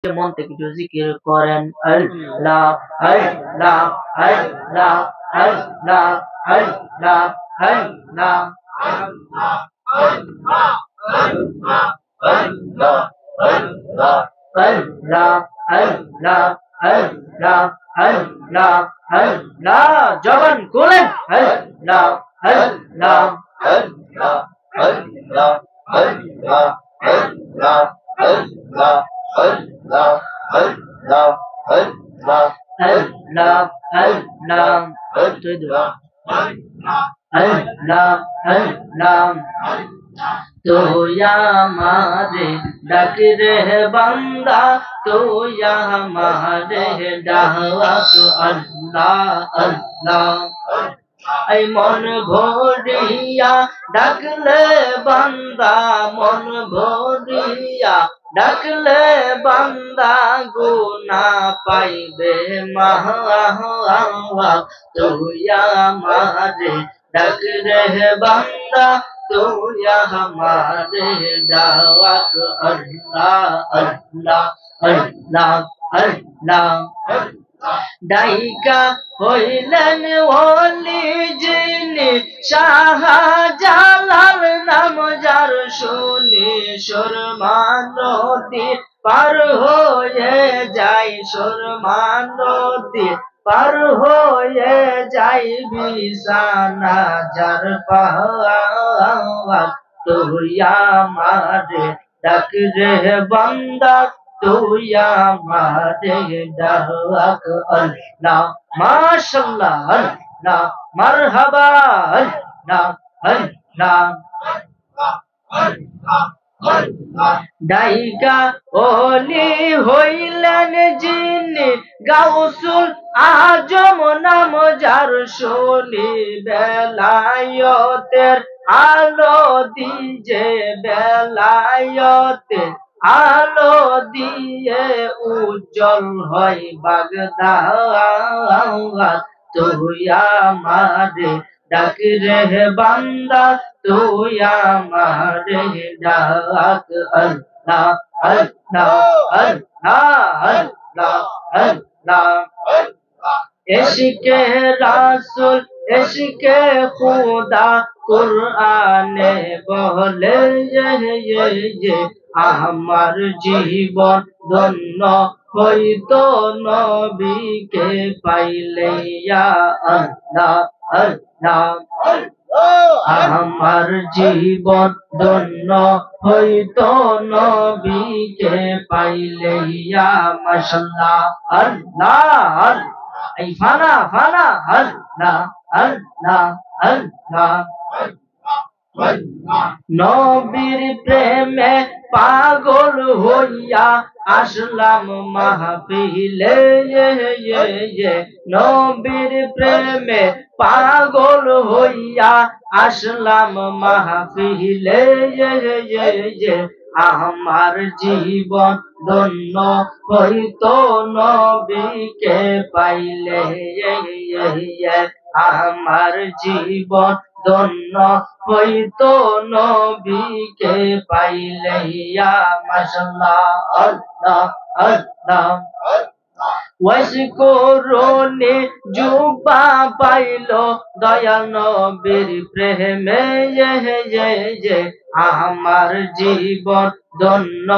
মন থেকে একটু জিকির করেন আল্লাহ আল্লাহ আল্লাহ আল্লাহ আল্লাহ আল্লাহ আল্লাহ আল্লাহ আল্লাহ আল্লাহ আল্লাহ জবান খুলেন আল্লাহ আল্লাহ আল্লাহ আল্লাহ আল্লাহ আল্লাহ আল্লাহ আল্লাহ আল্লাহ আল্লাহ আল্লাহ আল্লাহ আল্লাহ আল্লাহ তো আমারে ডাক রে বান্দা তো আমারে ডাক আল্লাহ আল্লাহ এই মন ভরিয়া ডাকলে বান্দা মন ভরিয়া ডাকলে বান্দা গুনা পাইবে মাহওয়া তুই আমারে ডাক রে বান্দা তুই আমারে ডাক আল্লাহ আল্লাহ আল্লাহ আল্লাহ ডাইকা হইলেন ওলি যিনি শাহজালাল নাম যার শুনি সুরমা নদী পার হয়ে যাই সুরমা নদী পার হয়ে যাই বিছানা যার পাওয়া তুই আমারে ডাক রে বান্দা তুই আমারে ডাক আল্লাহ মাশাআল্লাহ আল্লাহ মারহাবা আল্লাহ আল্লাহ ডাইকা ওলি হইলেন যিনি গাউসুল আজম নাম যার শুনি বেলায়েতের আলো দিজে বেলায়েতের আলো দিয়ে উজ্জ্বল হয় বাগদাদ তুই আমারে ডাক রে বান্দা তুই আমারে ডাক আল্লাহ আল্লাহ আল্লাহ আল্লাহ আল্লাহ ইশকে রাসূল ইশকে খুদা কুরআনে বলে যে আমার জীবন ধন্য হইতো নবীকে পাইলে ইয়া আল্লাহ আল্লাহ আমার জীবন ধন্য হইতো নবীকে পাইলে ইয়া মাশাআল্লাহ আল্লাহ এই ফানা ফানা আল্লাহ আল্লাহ আল্লাহ নবীর প্রেমে পাগল হইয়া আসলাম মাহফিলে নবীর প্রেমে পাগল হইয়া আসলাম মাহফিলে আমার জীবন ধন্য হইতো নবীকে পাইলে আমার জীবন ধন্য হইতো নবীকে পাইলে ইয়া মাশাআল্লাহ আল্লাহ আল্লাহ ওয়াশকুরুনি জুবা পাইলো দয়াল নবীর প্রেমে আমার জীবন ধন্য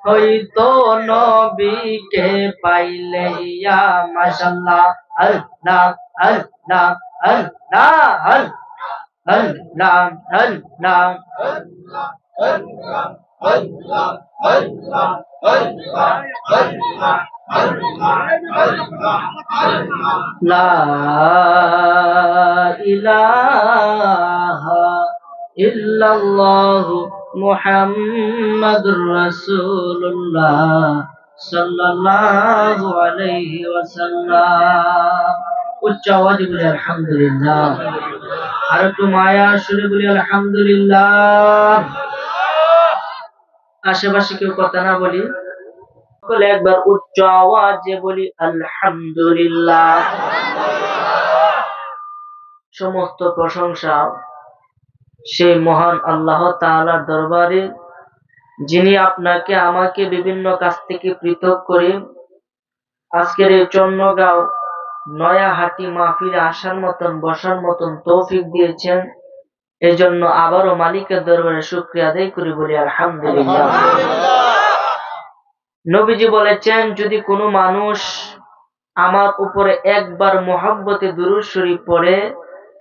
হইতো নবীকে পাইলে ইয়া মাশাআল্লাহ আল্লাহ আল্লাহ আল্লাহ আল্লাহ আল্লাহ লা ইলাহা ইল্লাল্লাহ মুহাম্মাদুর রাসূলুল্লাহ সাল্লাল্লাহু আলাইহি ওয়াসাল্লাম উচ্চ আওয়াজে বলি আলহামদুলিল্লাহ আর একটু মায়া সুরে বলি আলহামদুলিল্লাহ আশেপাশে কেউ কথা না বলি সকলে একবার উচ্চ আওয়াজে বলি আলহামদুলিল্লাহ সমস্ত প্রশংসা সেই মহান আল্লাহ তাআলার দরবারে যিনি আপনাকে আমাকে বিভিন্ন কাজ থেকে পৃথক করে আজকের এই চন্নগাঁও নয়াহাটি মাহফিলে আসার মতন বসার মতন তৌফিক দিয়েছেন, এজন্য আবারও মালিকের দরবারে শুকরিয়া আদায় করি, বলি আলহামদুলিল্লাহ। নবীজি বলেছেন, যদি কোনো মানুষ আমার উপরে একবার মুহাব্বতে দুরূদ শরীফ পড়ে,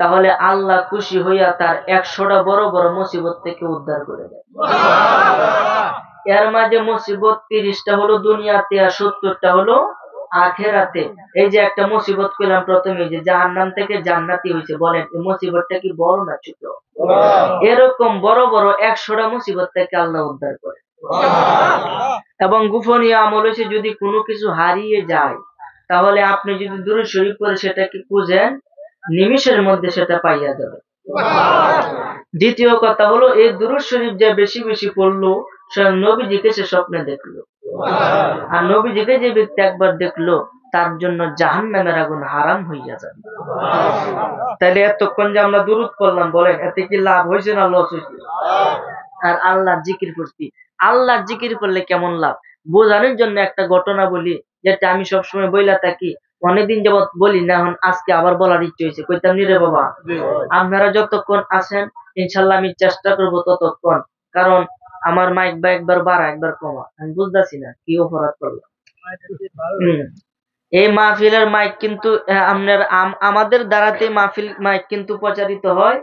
তাহলে আল্লাহ খুশি হইয়া তার 100টা বড় বড় মুসিবত থেকে উদ্ধার করে দেয়। এর মাঝে মুসিবত 30টা হলো দুনিয়াতে আর 70টা হলো আখেরাতে। এই যে একটা মুসিবত কইলাম প্রথমে, যে জাহান্নাম থেকে জান্নাতি হইছে, বলেন এই মুসিবতটা কি বড় না ছোট? এরকম বড় বড় 100টা মুসিবত থেকে আল্লাহ উদ্ধার করে। এবং গোপনীয় আমল হইছে, যদি কোনো কিছু হারিয়ে যায়, তাহলে আপনি যদি দুরূদ শরীফ পড়ে সেটাকে খুঁজেন, নিমিষের মধ্যে সেটা পাইয়া যাবে। দ্বিতীয় কথা হলো, এই দুরূদ শরীফ যে বেশি বেশি পড়লো, স্বয়ং নবীজিকে সে স্বপ্নে দেখলো, আর নবীজিকে যে ব্যক্তি একবার দেখলো, তার জন্য জাহান্নামের আগুন হারাম হইয়া যাবে। তাইলে এতক্ষণ যে আমরা দুরূদ পড়লাম, বলেন এতে কি লাভ হয়েছে না লস হয়েছে? আর আল্লাহ জিকির করছি, আল্লাহ জিকির করলে কেমন লাভ বোঝানোর জন্য একটা ঘটনা বলি, যেটা আমি সবসময় বইলা থাকি, অনেকদিন যাবত বলি না, এখন আজকে আবার বলার ইচ্ছে হয়েছে। কইতাম নি রে বাবা, আপনারা যতক্ষণ আসেন ইনশাল্লাহ আমি চেষ্টা করবো ততক্ষণ, কারণ আমার মাইক বা একবার বাড়া একবার কমা, আমি বুঝতেছি না কি অপরাধ করলাম। এই মাহফিলের মাইক কিন্তু আপনার আমাদের দ্বারাতে মাহফিল মাইক কিন্তু প্রচারিত হয়,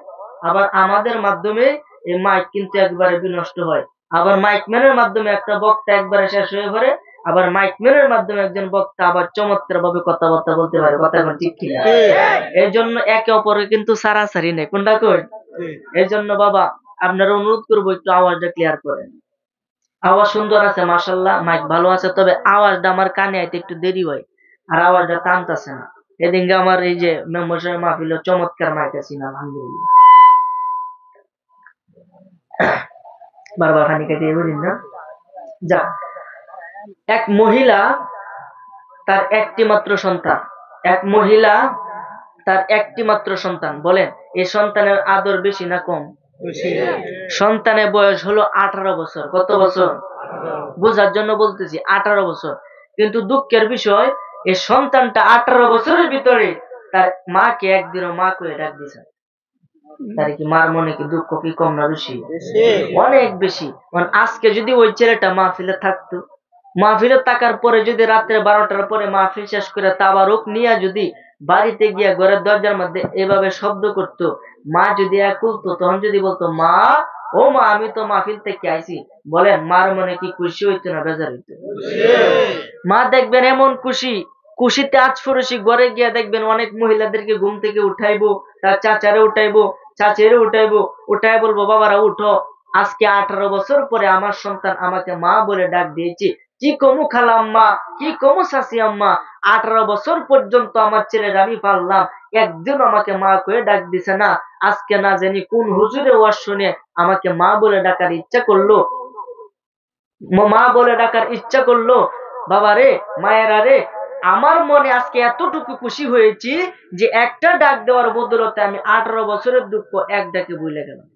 আবার আমাদের মাধ্যমে এই মাইক কিন্তু একবারে বিনষ্ট হয়। আবার মাইকম্যানের মাধ্যমে একটা বক্তা একবারে শেষ হয়ে পড়ে, আবার মাইকম্যানের মাধ্যমে একজন বক্তা আবার চমৎকার ভাবে কথাবার্তা বলতে পারে। কথা এখন ঠিক কিনা? এই জন্য একে অপরের কিন্তু সারাসারি নেই, কোনটা কই? এই জন্য বাবা আপনারা অনুরোধ করবো একটু আওয়াজটা ক্লিয়ার করেন। আওয়াজ সুন্দর আছে মাশাআল্লাহ, মাইক ভালো আছে, তবে আওয়াজটা আমার কানে আইতে একটু দেরি হয়, আর আওয়াজটা টানতাছে না। এদিকে আমার এই যে মেম্বার সাহেব মাহফিল চমৎকার মাইক আছে না, আলহামদুলিল্লাহ। বারবার খানি কেটে বলিন না। যা, এক মহিলা তার একটি মাত্র সন্তান, এক মহিলা তার একটি মাত্র সন্তান, বলেন এই সন্তানের আদর বেশি না কম? সন্তানের বয়স হলো 18 বছর। কত বছর? বোঝার জন্য বলতেছি 18 বছর। কিন্তু দুঃখের বিষয়, এই সন্তানটা 18 বছরের ভিতরে তার মাকে একদিনও মা করে ডাক দিয়েছে। তার কি মার মনে কি দুঃখ কি কম না বেশি? অনেক বেশি। আজকে যদি ওই ছেলেটা মাহফিলে থাকতো, মাহফিলে থাকার পরে যদি রাত্রে 12টার পরে মাহফিল শেষ করে তাবারুক নিয়ে যদি বাড়িতে গিয়া ঘরের দরজার মধ্যে এভাবে শব্দ করতো, মা যদি খুলতো, তখন যদি বলতো মা, ও মা আমি তো মাহফিল থেকে আইছি, বলেন মার মনে কি খুশি হইতো না বেজার হইতো? মা দেখবেন এমন খুশি, খুশিতে আজফরসি ঘরে গিয়া দেখবেন অনেক মহিলাদেরকে ঘুম থেকে উঠাইবো, তার চাচারে উঠাইবো, চাচেরে উঠাইবো, উঠাই বলবো বাবারা উঠো, আজকে 18 বছর পরে আমার সন্তান আমাকে মা বলে ডাক দিয়েছে। কি কমু খালাম্মা, কি কমু শাশি আম্মা, 18 বছর পর্যন্ত আমার ছেলের আমি পারলাম, একদিন আমাকে মা করে ডাক দিছে না। আজকে না জানি কোন হুজুরে ওয়াজ শুনে আমাকে মা বলে ডাকার ইচ্ছা করলো, মা বলে ডাকার ইচ্ছা করলো। বাবা রে, মায়েরা রে, আমার মনে আজকে এতটুকু খুশি হয়েছি যে একটা ডাক দেওয়ার বদলতে আমি 18 বছরের দুঃখ এক ডাকে ভুলে গেলাম।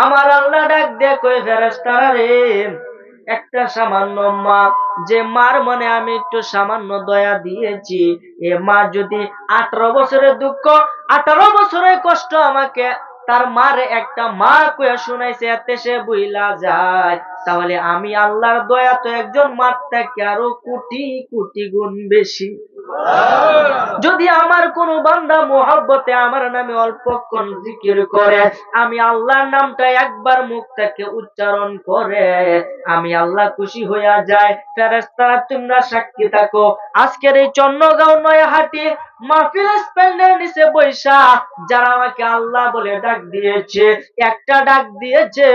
আমার আল্লাহ ডাক দিয়ে কই, ফেরেশতারা রে, একটা সামান্য মা, যে মার মনে আমি একটু সামান্য দয়া দিয়েছি, এ মা যদি 18 বছরের দুঃখ, 18 বছরের কষ্ট আমাকে তার মারে একটা মা কইয়া শুনাইছে, এতে সে বুইলা যায়, তাহলে আমি আল্লাহর দয়া তো একজন মার থেকে আরো কোটি কোটি গুণ বেশি। যদি আমার কোন বান্দা মুহাব্বতে আমার নামে অল্পক্ষণ জিকির করে, আমি আল্লাহর নামটা একবার মুখ থেকে উচ্চারণ করে, আমি আল্লাহ খুশি হইয়া যায়। ফেরেশতারা তোমরা সাক্ষী থাকো, আজকের এই চন্নগাঁও নয়াহাটি মাহফিল স্প্যান্ডের নিচে বৈশা যারা আমাকে আল্লাহ বলে ডাক দিয়েছে, একটা ডাক দিয়েছে,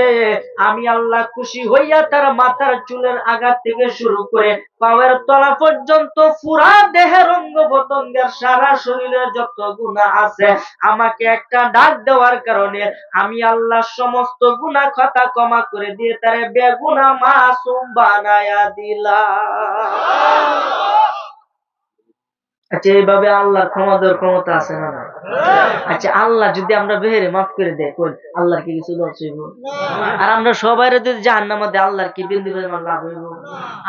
আমি আল্লাহ খুশি হইয়া তার মাথার চুলের আগা থেকে শুরু করে পায়ের তলা পর্যন্ত পুরা দেহের অঙ্গ প্রত্যঙ্গের সারা শরীরের যত গুনাহ আছে, আমাকে একটা ডাক দেওয়ার কারণে আমি আল্লাহ সমস্ত গুনাহ খাতা ক্ষমা করে দিয়ে তারে বেগুনাহ মাসুম বানায়া দিলাম। আচ্ছা, এইভাবে আল্লাহর ক্ষমা দেওয়ার ক্ষমতা আছে না? আচ্ছা, আল্লাহ যদি আমরা বেহেরে মাফ করে দেয়, আল্লাহর কি কিছু লস হইব? আর আমরা সবাই যদি জাহান্নামে দেয়, আল্লাহর কি বিন্দু পরিমাণ লাভ হইব?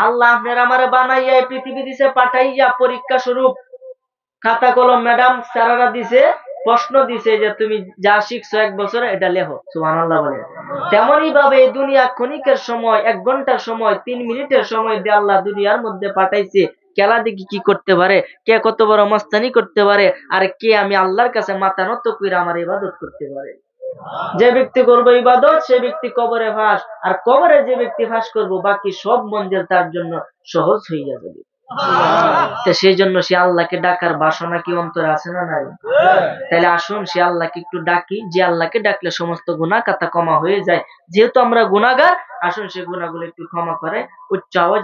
আল্লাহ আপনার আমারে বানাইয়া এই পৃথিবী দিছে, পাঠাইয়া পরীক্ষা স্বরূপ খাতা কলম ম্যাডাম স্যারেরা দিছে, প্রশ্ন দিছে যে তুমি যা শিখছো 1 বছরে এটা লেখো। সুবহানাল্লাহ বলে। তেমনই ভাবে এই দুনিয়া ক্ষণিকের সময়, 1 ঘন্টার সময়, 3 মিনিটের সময় দিয়ে আল্লাহ দুনিয়ার মধ্যে পাঠাইছে। খেলা দেখি কি করতে পারে, কে কত বড় মস্তানি করতে পারে, আর কে আমি আল্লাহর কাছে মাথা নত করে আমার ইবাদত করতে পারে। যে ব্যক্তি করবো ইবাদত, সে ব্যক্তি কবরে ফাঁস, আর কবরে যে ব্যক্তি ফাঁস করবো, বাকি সব মঞ্জিল তার জন্য সহজ হইয়া যাবে। তো সেই জন্য সে আল্লাহকে ডাকার বাসনা কি অন্তরে আছে না নাই? তাহলে আসুন সে আল্লাহকে একটু ডাকি, যে আল্লাহকে ডাকলে সমস্ত গুনাহ খাতা ক্ষমা হয়ে যায়। যেহেতু আমরা গুনাহগার, আসুন সে গুনাহগুলো একটু ক্ষমা করে উচ্চ আওয়াজে